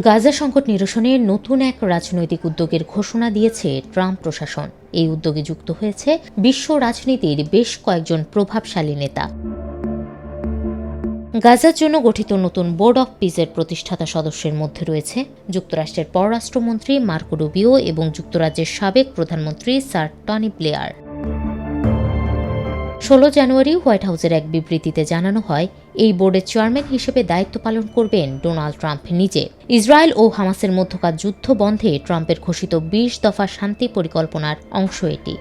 গাজা সংকট নিরসনে নতুন এক রাজনৈতিক উদ্যোগের ঘোষণা দিয়েছে ট্রাম্প প্রশাসন। এই উদ্যোগে যুক্ত হয়েছে বিশ্ব রাজনীতির বেশ কয়েকজন প্রভাবশালী নেতা। গাজার জন্য গঠিত নতুন বোর্ড অব পিসের প্রতিষ্ঠাতা সদস্যের মধ্যে রয়েছে যুক্তরাষ্ট্রের পররাষ্ট্রমন্ত্রী মার্কো রুবিও এবং যুক্তরাজ্যের সাবেক প্রধানমন্ত্রী স্যার টনি ব্লেয়ার। 16 জানুয়ারি হোয়াইট হাউসের এক বিবৃতিতে জানানো হয়, এই বোর্ডের চেয়ারম্যান হিসেবে দায়িত্ব পালন করবেন ডোনাল্ড ট্রাম্প নিজে। ইসরায়েল ও হামাসের মধ্যকার যুদ্ধ বন্ধে ট্রাম্পের ঘোষিত 20 দফা শান্তি পরিকল্পনার অংশ এটি।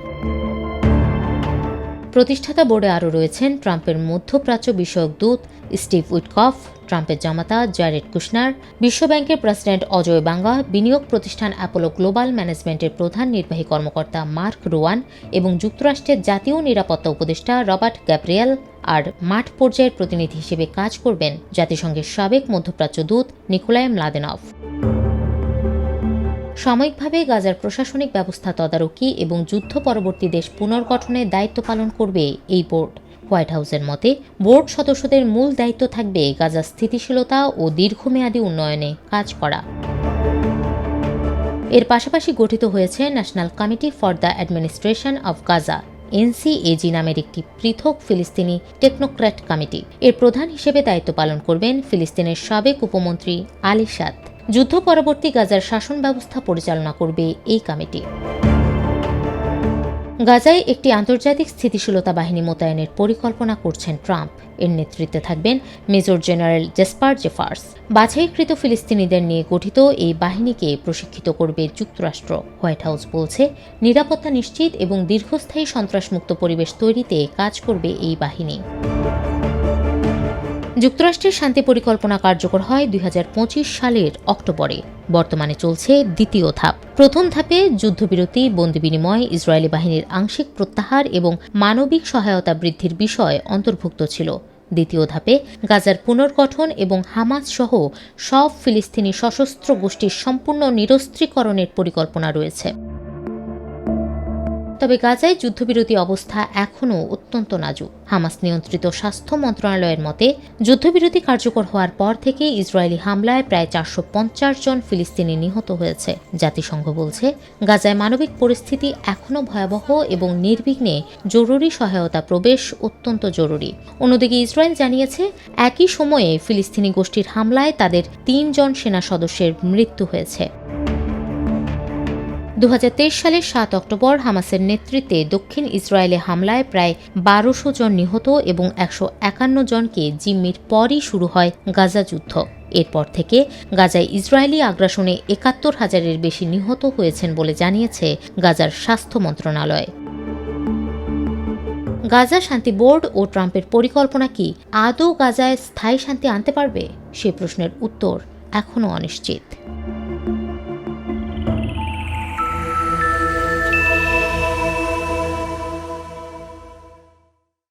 প্রতিষ্ঠাতা বোর্ডে আরও রয়েছেন ট্রাম্পের মধ্যপ্রাচ্য বিষয়ক দূত স্টিভ উইটকফ, ট্রাম্পের জামাতা জ্যারেড কুশনার, বিশ্বব্যাংকের প্রেসিডেন্ট অজয় বাঙ্গা, বিনিয়োগ প্রতিষ্ঠান অ্যাপোলো গ্লোবাল ম্যানেজমেন্টের প্রধান নির্বাহী কর্মকর্তা মার্ক রোয়ান এবং যুক্তরাষ্ট্রের জাতীয় নিরাপত্তা উপদেষ্টা রবার্ট গ্যাব্রিয়েল। আর মাঠ পর্যায়ের প্রতিনিধি হিসেবে কাজ করবেন জাতিসংঘের সাবেক মধ্যপ্রাচ্য দূত নিকোলাই ম্লাদেনভ। সাময়িকভাবে গাজার প্রশাসনিক ব্যবস্থা তদারকি এবং যুদ্ধ পরবর্তী দেশ পুনর্গঠনের দায়িত্ব পালন করবে এই বোর্ড। হোয়াইট হাউসের মতে, বোর্ড সদস্যদের মূল দায়িত্ব থাকবে গাজার স্থিতিশীলতা ও দীর্ঘমেয়াদী উন্নয়নে কাজ করা। এর পাশাপাশি গঠিত হয়েছে national committee for the administration of Gaza NCAG নামের একটি পৃথক ফিলিস্তিনি টেকনোক্র্যাট কমিটি। এর প্রধান হিসেবে দায়িত্ব পালন করবেন ফিলিস্তিনের সাবেক উপমন্ত্রী আলী সাদ। যুদ্ধ পরবর্তী গাজার শাসন ব্যবস্থা পরিচালনা করবে এই কমিটি। গাজায় একটি আন্তর্জাতিক স্থিতিশীলতা বাহিনী মোতায়েনের পরিকল্পনা করছেন ট্রাম্প। এর নেতৃত্বে থাকবেন মেজর জেনারেল জেসপার জেফার্স। বাছাইকৃত ফিলিস্তিনিদের নিয়ে গঠিত এই বাহিনীকে প্রশিক্ষিত করবে যুক্তরাষ্ট্র। হোয়াইট হাউস বলছে, নিরাপত্তা নিশ্চিত এবং দীর্ঘস্থায়ী সন্ত্রাসমুক্ত পরিবেশ তৈরিতে কাজ করবে এই বাহিনী। যুক্তরাষ্ট্রের শান্তি পরিকল্পনা কার্যকর হয় 2025 সালের অক্টোবরে। বর্তমানে চলছে দ্বিতীয় ধাপ। প্রথম ধাপে যুদ্ধবিরতি, বন্দি বিনিময়, ইসরায়েলি বাহিনীর আংশিক প্রত্যাহার এবং মানবিক সহায়তা বৃদ্ধির বিষয় অন্তর্ভুক্ত ছিল। দ্বিতীয় ধাপে গাজার পুনর্গঠন এবং হামাস সহ সব ফিলিস্তিনি সশস্ত্র গোষ্ঠীর সম্পূর্ণ নিরস্ত্রীকরণের পরিকল্পনা রয়েছে। তবে গাজায় যুদ্ধবিরতি অবস্থা এখনও অত্যন্ত নাজুক। হামাস নিয়ন্ত্রিত স্বাস্থ্য মন্ত্রণালয়ের মতে, যুদ্ধবিরতি কার্যকর হওয়ার পর থেকে ইসরায়েলি হামলায় প্রায় 450 জন ফিলিস্তিনি নিহত হয়েছে। জাতিসংঘ বলছে, গাজায় মানবিক পরিস্থিতি এখনও ভয়াবহ এবং নির্বিঘ্নে জরুরি সহায়তা প্রবেশ অত্যন্ত জরুরি। অন্যদিকে ইসরায়েল জানিয়েছে, একই সময়ে ফিলিস্তিনি গোষ্ঠীর হামলায় তাদের 3 জন সেনা সদস্যের মৃত্যু হয়েছে। 2023 সালের 7 অক্টোবর হামাসের নেতৃত্বে দক্ষিণ ইসরায়েলে হামলায় প্রায় 1200 জন নিহত এবং 151 জনকে জিম্মির পরই শুরু হয় গাজা যুদ্ধ। এরপর থেকে গাজায় ইসরায়েলি আগ্রাসনে 71,000-এর বেশি নিহত হয়েছেন বলে জানিয়েছে গাজার স্বাস্থ্য মন্ত্রণালয়। গাজা শান্তি বোর্ড ও ট্রাম্পের পরিকল্পনা কি আদৌ গাজায় স্থায়ী শান্তি আনতে পারবে? সে প্রশ্নের উত্তর এখনও অনিশ্চিত।